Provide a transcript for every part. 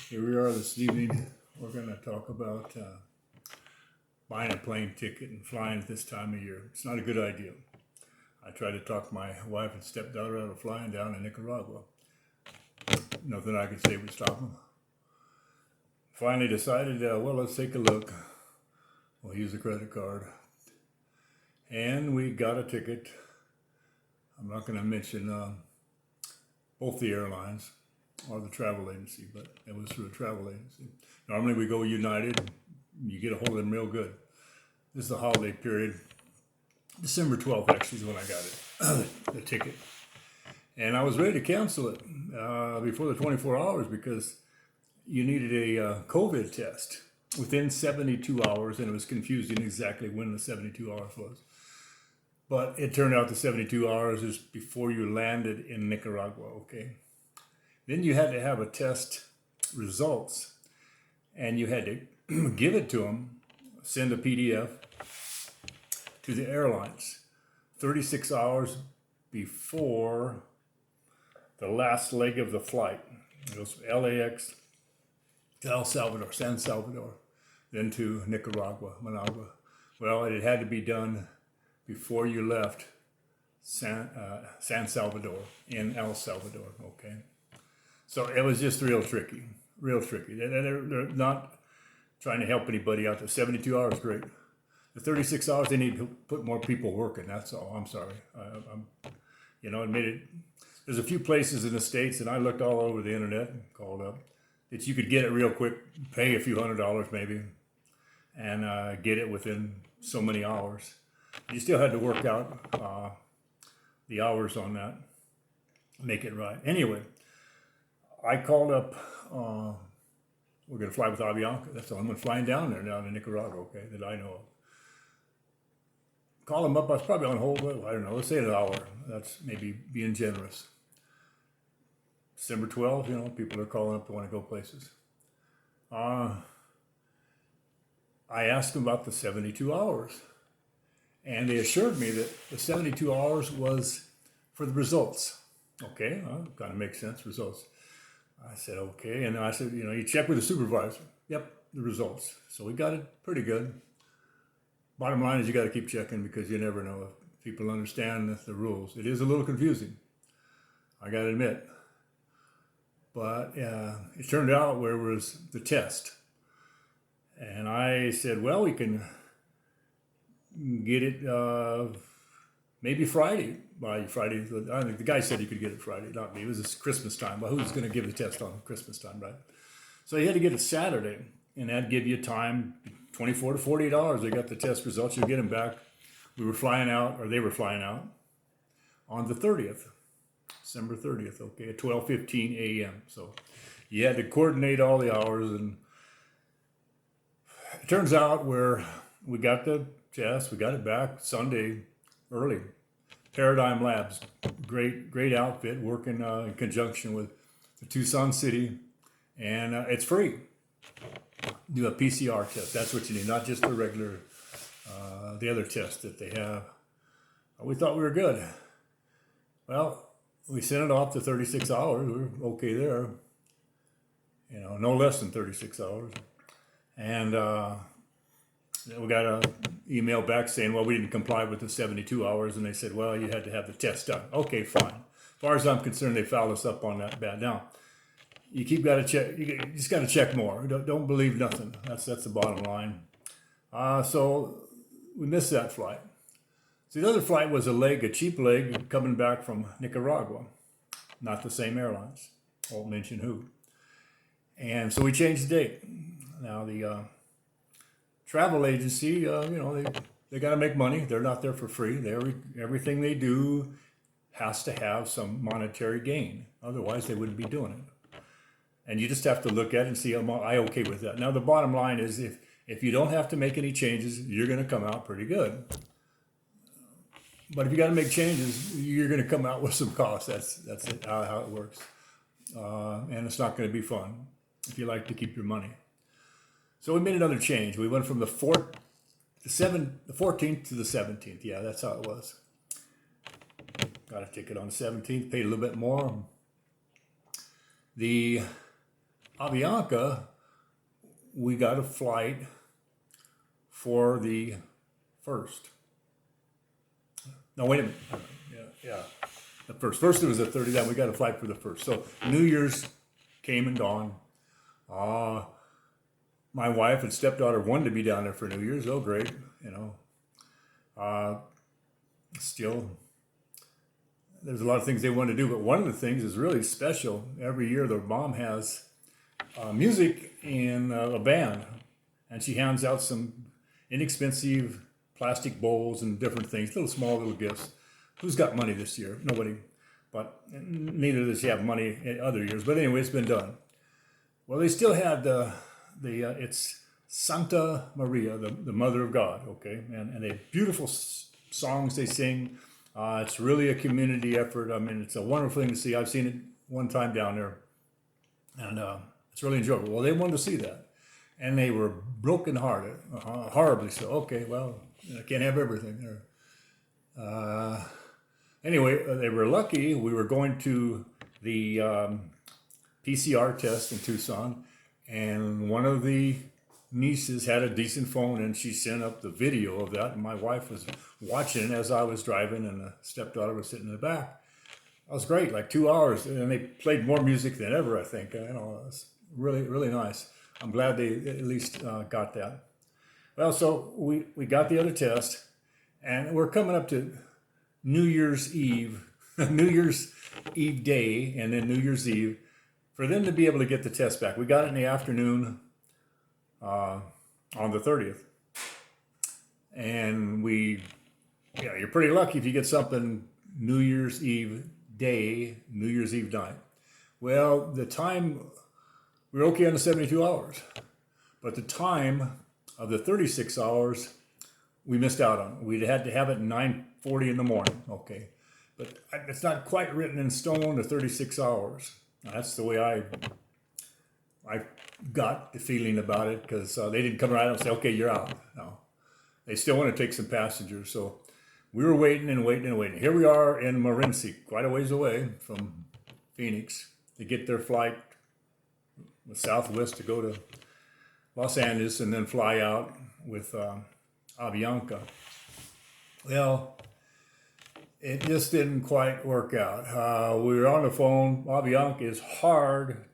Here we are this evening. We're going to talk about buying a plane ticket and flying at this time of year. It's not a good idea. I tried to talk my wife and stepdaughter out of flying down to Nicaragua. Nothing I could say would stop them. Finally decided, well, let's take a look. We'll use a credit card. And we got a ticket. I'm not going to mention both the airlines or the travel agency, but it was through a travel agency. Normally we go United, you get a hold of them real good. This is the holiday period. December 12th actually is when I got it, the ticket. And I was ready to cancel it before the 24 hours because you needed a COVID test within 72 hours, and it was confusing exactly when the 72 hours was. But it turned out the 72 hours is before you landed in Nicaragua, okay? Then you had to have a test results, and you had to give it to them, send a PDF to the airlines 36 hours before the last leg of the flight. It goes from LAX to El Salvador, San Salvador, then to Nicaragua, Managua. Well, it had to be done before you left San Salvador in El Salvador, okay? So it was just real tricky, real tricky. They're not trying to help anybody out there. 72 hours, great. The 36 hours, they need to put more people working, that's all. I'm sorry. It made it. There's a few places in the States, and I looked all over the internet and called up, that you could get it real quick, pay a few $100s maybe, and get it within so many hours. You still had to work out the hours on that, make it right. Anyway, I called up, we're going to fly with Avianca. That's the only one flying down there, down to Nicaragua, okay, that I know of. Call them up, I was probably on hold, I don't know, let's say an hour. That's maybe being generous. December 12th, people are calling up to want to go places. I asked them about the 72 hours. And they assured me that the 72 hours was for the results. Okay, well, kind of makes sense, results. I said, okay. And I said, you check with the supervisor. Yep, the results. So we got it pretty good. Bottom line is you got to keep checking because you never know if people understand the rules. It is a little confusing, I got to admit. But it turned out where was the test. And I said, well, we can get it maybe Friday. By Friday, I think the guy said he could get it Friday, not me. It was Christmas time. But who's going to give the test on Christmas time, right? So he had to get it Saturday, and that'd give you time, 24 to 48 hours. They got the test results. You get them back. We were flying out, or they were flying out, on the 30th, December 30th. Okay, at 12:15 a.m. So you had to coordinate all the hours, and it turns out where we got the test, we got it back Sunday early. Paradigm Labs, great outfit, working in conjunction with the Tucson City, and it's free. Do a PCR test, that's what you need, not just the regular, the other test that they have. We thought we were good. Well, we sent it off to 36 hours, we were okay there. No less than 36 hours. And we got an email back saying, well, we didn't comply with the 72 hours. And they said, well, you had to have the test done. Okay, fine. As far as I'm concerned, they fouled us up on that bad. Now, you got to check. You just got to check more. Don't believe nothing. That's the bottom line. So we missed that flight. So the other flight was a cheap leg coming back from Nicaragua. Not the same airlines. Won't mention who. And so we changed the date. Now the travel agency, they got to make money. They're not there for free. Everything they do has to have some monetary gain. Otherwise, they wouldn't be doing it. And you just have to look at it and see, am I okay with that? Now, the bottom line is if you don't have to make any changes, you're going to come out pretty good. But if you got to make changes, you're going to come out with some costs. That's it, how it works. And it's not going to be fun if you like to keep your money. So we made another change. We went from the 14th to the 17th. Yeah, that's how it was. Got a ticket on the 17th, paid a little bit more. The Avianca, we got a flight for the 1st. No, wait a minute. Yeah. The first it was the 30th. Then we got a flight for the 1st. So New Year's came and gone. My wife and stepdaughter wanted to be down there for New Year's. Oh, great. Still, there's a lot of things they want to do, but one of the things is really special. Every year, their mom has music in a band, and she hands out some inexpensive plastic bowls and different things, small little gifts. Who's got money this year? Nobody. But neither does she have money in other years. But anyway, it's been done. Well, they still had it's Santa Maria, the Mother of God, okay? And they beautiful songs they sing. It's really a community effort. I mean, it's a wonderful thing to see. I've seen it one time down there, and it's really enjoyable. Well, they wanted to see that, and they were brokenhearted, horribly so. Okay, well, I can't have everything there. Anyway, they were lucky. We were going to the PCR test in Tucson, and one of the nieces had a decent phone, and she sent up the video of that, and my wife was watching as I was driving, and the stepdaughter was sitting in the back. That was great, like 2 hours, and they played more music than ever, I think. It was really, really nice. I'm glad they at least got that. Well, so we got the other test, and we're coming up to New Year's Eve, New Year's Eve day, and then New Year's Eve, for them to be able to get the test back. We got it in the afternoon on the 30th. And you're pretty lucky if you get something New Year's Eve day, New Year's Eve night. Well, the time, we were okay on the 72 hours, but the time of the 36 hours, we missed out on. We'd had to have it at 9:40 in the morning, okay. But it's not quite written in stone, the 36 hours. Now, that's the way I got the feeling about it, because they didn't come around and say, okay, you're out. No, they still want to take some passengers. So we were waiting and waiting and waiting. Here we are in Morenci, quite a ways away from Phoenix, to get their flight with Southwest to go to Los Angeles and then fly out with Avianca. Well, it just didn't quite work out. We were on the phone. Avianca is hard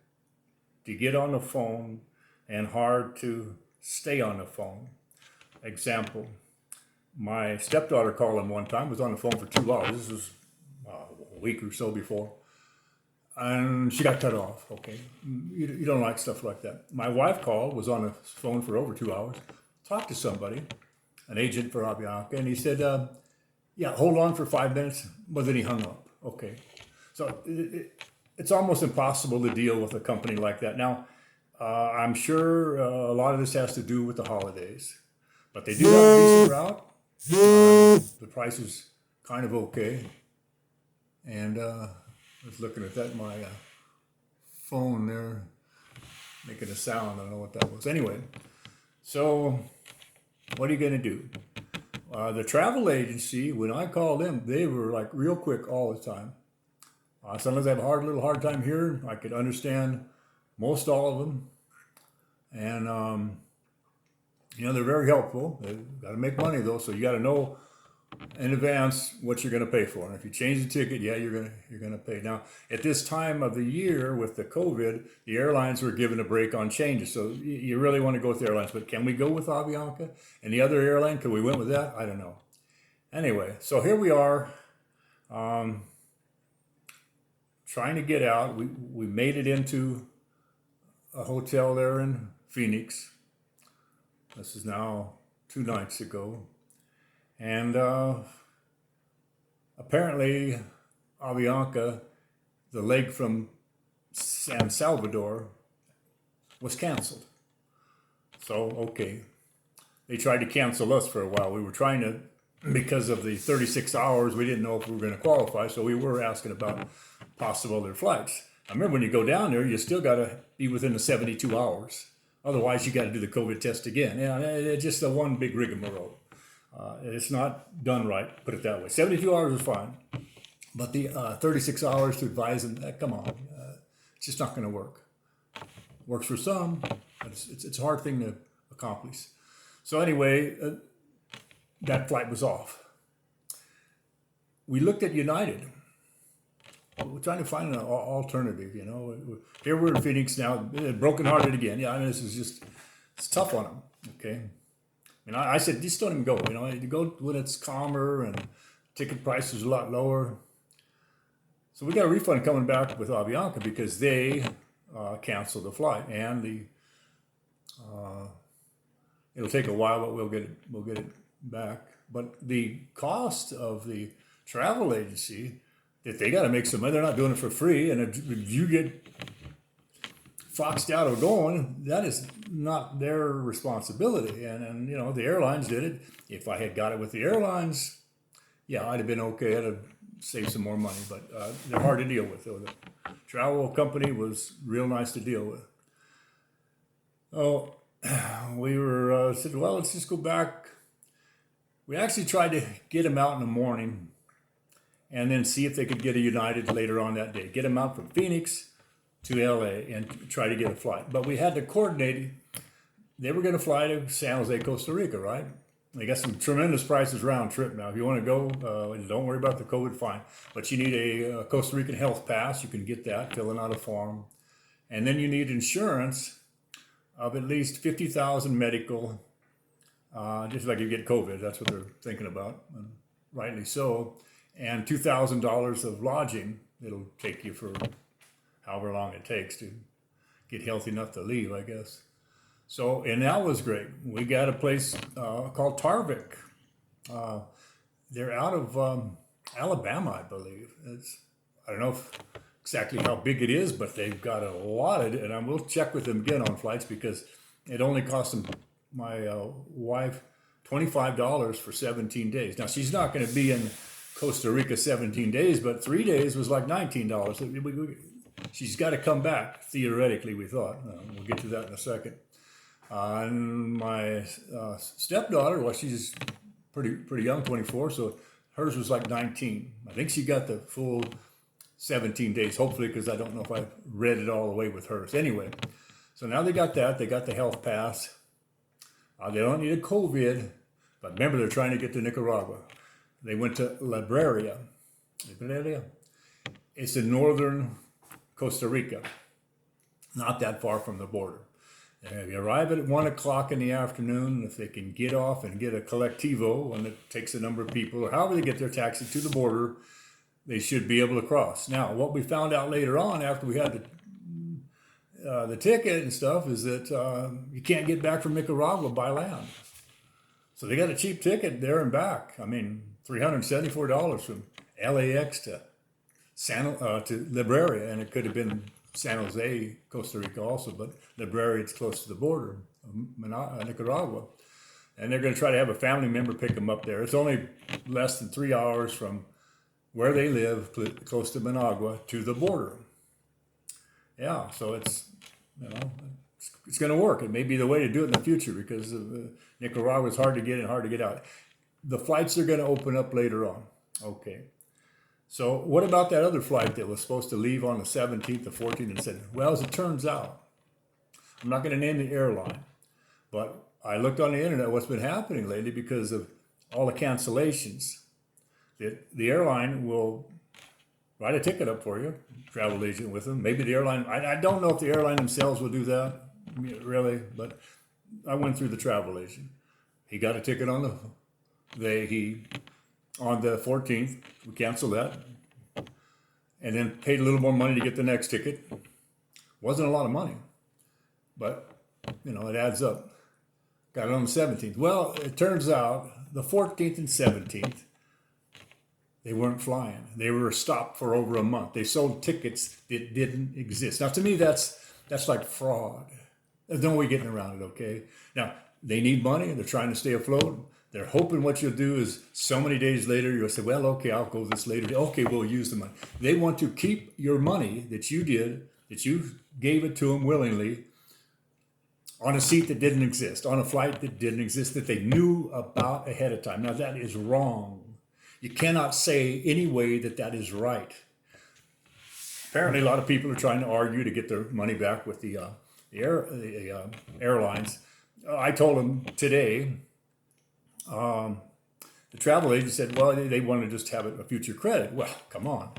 to get on the phone and hard to stay on the phone. Example, my stepdaughter called him one time, was on the phone for 2 hours. This was a week or so before. And she got cut off, okay. You don't like stuff like that. My wife called, was on the phone for over 2 hours, talked to somebody, an agent for Avianca, and he said, yeah, hold on for 5 minutes, but then he hung up, okay. So it's almost impossible to deal with a company like that. Now, I'm sure a lot of this has to do with the holidays, but they do have a decent route. The price is kind of okay. And I was looking at that, my phone there, making a sound. I don't know what that was. Anyway, so what are you going to do? The travel agency, when I called them, they were like real quick all the time. Sometimes I have a little hard time here. I could understand most all of them. And, they're very helpful. They've got to make money though, so you got to know in advance what you're going to pay for. And if you change the ticket, yeah, you're going to pay. Now, at this time of the year with the COVID, the airlines were given a break on changes. So you really want to go with the airlines. But can we go with Avianca and the other airline? Could we went with that? I don't know. Anyway, so here we are. Trying to get out. We made it into a hotel there in Phoenix. This is now 2 nights ago. And apparently Avianca, the leg from San Salvador, was canceled. So, okay. They tried to cancel us for a while. We were trying to, because of the 36 hours, we didn't know if we were going to qualify, so we were asking about possible other flights. I remember when you go down there, you still got to be within the 72 hours. Otherwise, you got to do the COVID test again. Yeah, it's just a one big rigmarole. It's not done right, put it that way. 72 hours is fine, but the 36 hours to advise them, come on, it's just not going to work. Works for some, but it's a hard thing to accomplish. So anyway, that flight was off. We looked at United. We're trying to find an alternative, you know. Here we're in Phoenix now, brokenhearted again. Yeah, I mean, this is just, it's tough on them, okay? And I said, just don't even go, you know. You go when it's calmer and ticket prices are a lot lower. So we got a refund coming back with Avianca because they canceled the flight, and it'll take a while, but we'll get it back. But the cost of the travel agency, if they got to make some money, they're not doing it for free. And if you get foxed out of going, that is not their responsibility. And you know, the airlines did it. If I had got it with the airlines, yeah, I'd have been okay. I'd have saved some more money. But they're hard to deal with. So the travel company was real nice to deal with. Oh, we were said, well, let's just go back. We actually tried to get them out in the morning and then see if they could get a United later on that day. Get them out from Phoenix to LA and try to get a flight. But we had to coordinate. They were going to fly to San Jose, Costa Rica, right? They got some tremendous prices round trip now. If you want to go, don't worry about the COVID, fine. But you need a Costa Rican health pass. You can get that, filling out a form. And then you need insurance of at least 50,000 medical, just like you get COVID. That's what they're thinking about, and rightly so. And $2,000 of lodging. It'll take you for however long it takes to get healthy enough to leave, I guess. So, and that was great. We got a place called Tarvik. They're out of Alabama, I believe. I don't know exactly how big it is, but they've got a lot of it. And I will check with them again on flights because it only cost them, my wife, $25 for 17 days. Now, she's not going to be in Costa Rica 17 days, but 3 days was like $19. She's got to come back, theoretically, we thought. We'll get to that in a second. And my stepdaughter, well, she's pretty young, 24, so hers was like 19. I think she got the full 17 days, hopefully, because I don't know if I read it all the way with hers. Anyway, so now they got that. They got the health pass. They don't need a COVID, but remember, they're trying to get to Nicaragua. They went to Libreria. It's in northern Costa Rica, not that far from the border. And you arrive at 1 o'clock in the afternoon. If they can get off and get a collectivo, and it takes a number of people, or however they get their taxi to the border, they should be able to cross. Now, what we found out later on, after we had the ticket and stuff, is that you can't get back from Nicaragua by land. So they got a cheap ticket there and back. I mean, $374 from LAX to Libreria, and it could have been San Jose, Costa Rica also, but Libreria, it's close to the border of Nicaragua. And they're going to try to have a family member pick them up there. It's only less than 3 hours from where they live, close to Managua, to the border. Yeah, so it's going to work. It may be the way to do it in the future because Nicaragua is hard to get in, hard to get out. The flights are going to open up later on. Okay. So what about that other flight that was supposed to leave on the 17th, the 14th, and said, well, as it turns out, I'm not going to name the airline, but I looked on the internet what's been happening lately because of all the cancellations. The airline will write a ticket up for you, travel agent with them. Maybe the airline, I don't know if the airline themselves will do that, really, but I went through the travel agent. He got a ticket on on the 14th, we canceled that, and then paid a little more money to get the next ticket. Wasn't a lot of money, but it adds up. Got it on the 17th. Well, it turns out the 14th and 17th, they weren't flying. They were stopped for over a month. They sold tickets that didn't exist. Now, to me, that's like fraud. There's no way getting around it, okay? Now, they need money. They're trying to stay afloat. They're hoping what you'll do is so many days later, you'll say, well, okay, I'll go this later. Okay, we'll use the money. They want to keep your money that you did, that you gave it to them willingly, on a seat that didn't exist, on a flight that didn't exist, that they knew about ahead of time. Now, that is wrong. You cannot say any way that is right. Apparently, a lot of people are trying to argue to get their money back with the the airlines. I told them today, the travel agent said, well, they want to just have a future credit. Well, come on.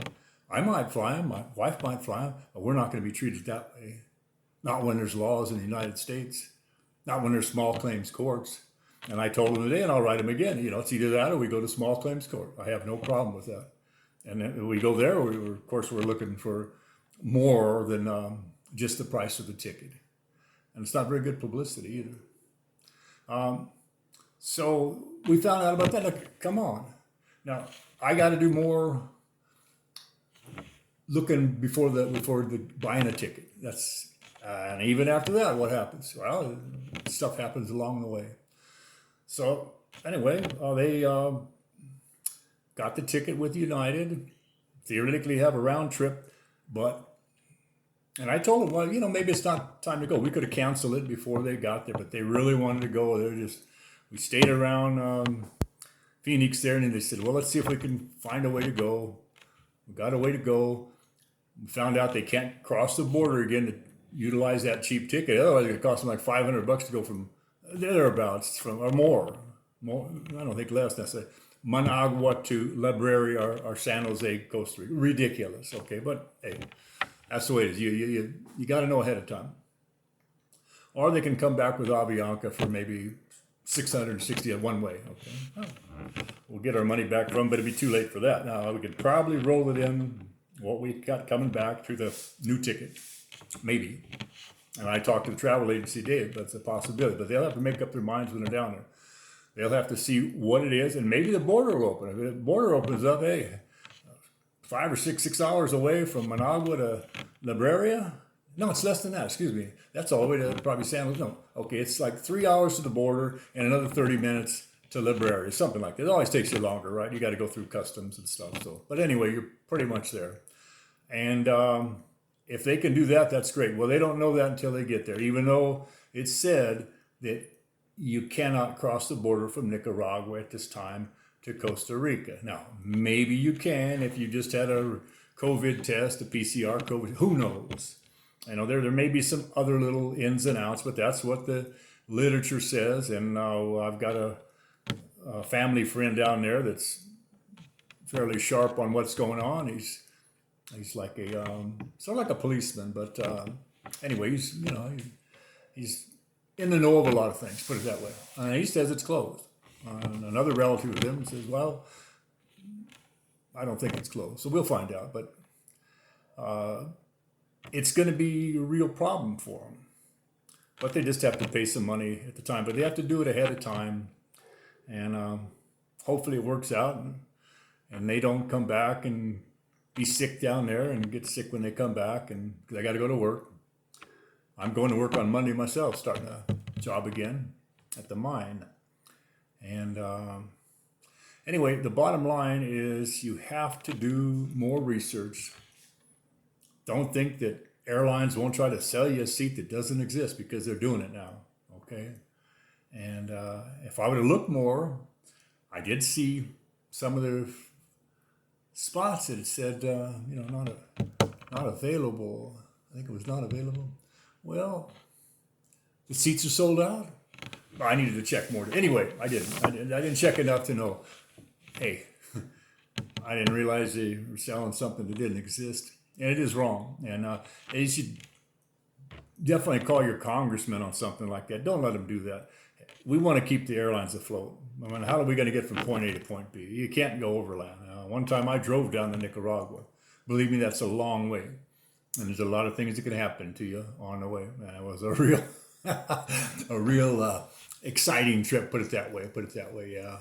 I might fly them, my wife might fly them, but we're not going to be treated that way. Not when there's laws in the United States, not when there's small claims courts. And I told them today, and I'll write them again, it's either that or we go to small claims court. I have no problem with that. And then we go there, of course, we're looking for more than just the price of the ticket. And it's not very good publicity either. So we found out about that. Look, come on. Now, I got to do more looking before the buying a ticket. And even after that, what happens? Well, stuff happens along the way. So anyway, they got the ticket with United, theoretically have a round trip, and I told them, well, maybe it's not time to go. We could have canceled it before they got there, but they really wanted to go. We stayed around Phoenix there, and they said, well, let's see if we can find a way to go. We got a way to go. We found out they can't cross the border again to utilize that cheap ticket. Otherwise, it cost them like $500 to go from thereabouts, or more. I don't think less necessarily. Managua to Library or San Jose, Costa Rica. Ridiculous, okay? But hey, that's the way it is. You got to know ahead of time. Or they can come back with Avianca for maybe $660 at one way, okay? Oh. We'll get our money back from, but it'd be too late for that. Now, we could probably roll it in what we got coming back through the new ticket, maybe. And I talked to the travel agency, Dave, that's a possibility, but they'll have to make up their minds when they're down there. They'll have to see what it is, and maybe the border will open. If the border opens up, hey, 5 or 6 hours away from Managua to Libreria. No, it's less than that, excuse me. That's all the way to probably San Jose. No, okay, it's like 3 hours to the border and another 30 minutes to Libreria, something like that. It always takes you longer, right? You got to go through customs and stuff. So, but anyway, you're pretty much there. And if they can do that, that's great. Well, they don't know that until they get there, even though it's said that you cannot cross the border from Nicaragua at this time to Costa Rica. Now, maybe you can if you just had a COVID test, a PCR COVID, who knows? There may be some other little ins and outs, but that's what the literature says. And I've got a family friend down there that's fairly sharp on what's going on. He's like a sort of like a policeman, but anyway, he's in the know of a lot of things, put it that way. He says it's closed. Another relative of him says, well, I don't think it's closed. So we'll find out. But it's going to be a real problem for them. But they just have to pay some money at the time. But they have to do it ahead of time. And hopefully it works out. And they don't come back and be sick down there and get sick when they come back. And they got to go to work. I'm going to work on Monday myself, starting a job again at the mine. And anyway, the bottom line is you have to do more research. Don't think that airlines won't try to sell you a seat that doesn't exist, because they're doing it now, okay? And if I would have looked more, I did see some of the spots that it said, not available. I think it was not available. Well, the seats are sold out. I needed to check more. Anyway, I didn't check enough to know, hey, I didn't realize they were selling something that didn't exist. And it is wrong. And you should definitely call your congressman on something like that. Don't let them do that. We want to keep the airlines afloat. I mean, how are we going to get from point A to point B? You can't go overland. One time I drove down to Nicaragua. Believe me, that's a long way. And there's a lot of things that can happen to you on the way. And it was a real exciting trip, put it that way. Yeah,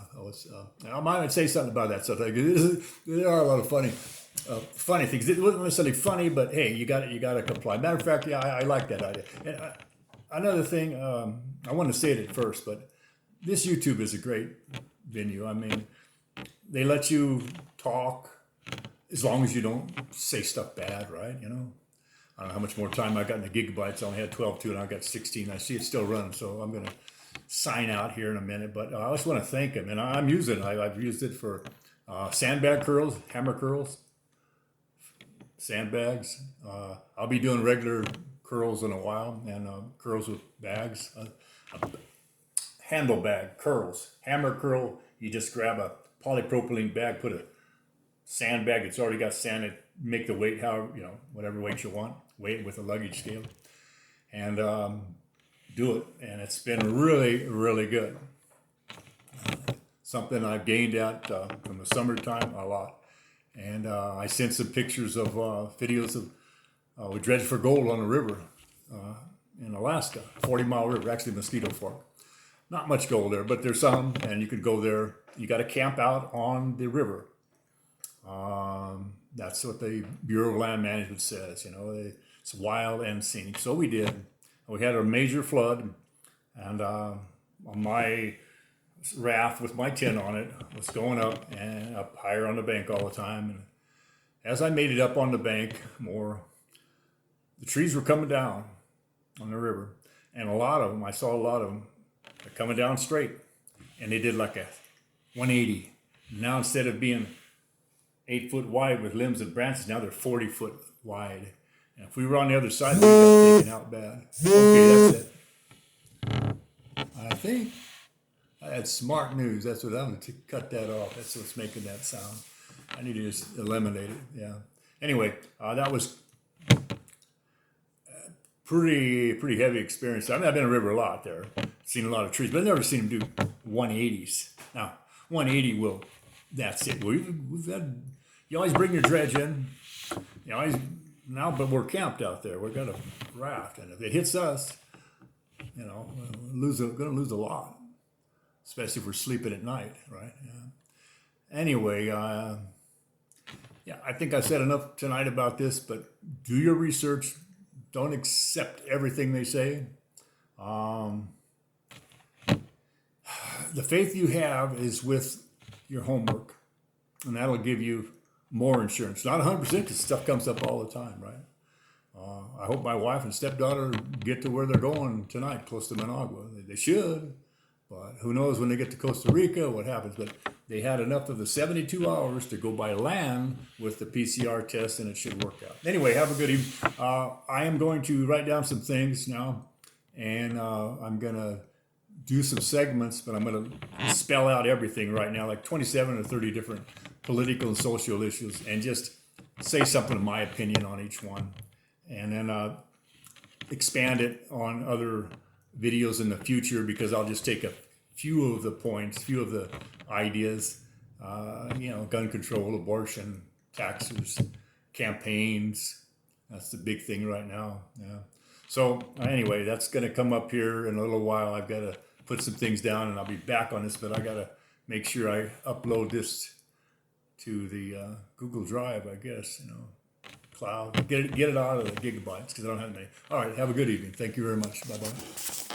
I might say something about that stuff. There are a lot of funny things. It wasn't necessarily funny, but hey, you got to comply. Matter of fact, yeah, I like that idea. And another thing, I want to say it at first, but this YouTube is a great venue. I mean, they let you talk as long as you don't say stuff bad, right? I don't know how much more time I got in the gigabytes. I only had 12 too, and I got 16. I see it's still running, so I'm going to sign out here in a minute. But I just want to thank him, and I'm using it. I've used it for sandbag curls, hammer curls, sandbags. I'll be doing regular curls in a while, and curls with bags. Handle bag, curls, hammer curl. You just grab a polypropylene bag, put a sandbag. It's already got sand. Make the weight however, whatever weight you want. Weigh it with a luggage scale, and do it. And it's been really, really good. Something I've gained at from the summertime a lot. And I sent some pictures of videos of we dredged for gold on a river in Alaska, 40-mile river, actually Mosquito Fork. Not much gold there, but there's some, and you could go there. You got to camp out on the river. That's what the Bureau of Land Management says. It's wild and scenic. So we did. We had a major flood, and on my raft with my tin on it was going up and up higher on the bank all the time. And as I made it up on the bank more, the trees were coming down on the river, and I saw a lot of them coming down straight, and they did like a 180. Now instead of being 8 foot wide with limbs and branches, now they're 40 foot wide. And if we were on the other side, we got taken out bad. Okay, that's it. I think that's smart news. That's what I'm going to cut that off. That's what's making that sound. I need to just eliminate it. Yeah. Anyway, that was pretty heavy experience. I mean, I've been in a river a lot there, seen a lot of trees, but I've never seen them do 180s. Now, 180 that's it. We've had, you always bring your dredge in. But we're camped out there. We've got a raft, and if it hits us, we're going to lose a lot, especially if we're sleeping at night, right? Yeah. Anyway, I think I said enough tonight about this, but do your research. Don't accept everything they say. The faith you have is with your homework, and that'll give you more insurance. Not 100%, because stuff comes up all the time, right? I hope my wife and stepdaughter get to where they're going tonight, close to Managua. They should, but who knows when they get to Costa Rica, what happens. But they had enough of the 72 hours to go by land with the PCR test, and it should work out. Anyway, have a good evening. I am going to write down some things now, and I'm going to do some segments, but I'm going to spell out everything right now, like 27 or 30 different political and social issues, and just say something of my opinion on each one, and then expand it on other videos in the future, because I'll just take a few of the points, few of the ideas, gun control, abortion, taxes, campaigns. That's the big thing right now. Yeah. So anyway, that's going to come up here in a little while. I've got to put some things down, and I'll be back on this, but I got to make sure I upload this to the Google Drive, I guess, cloud. Get it out of the gigabytes, because I don't have many. All right, have a good evening. Thank you very much. Bye-bye.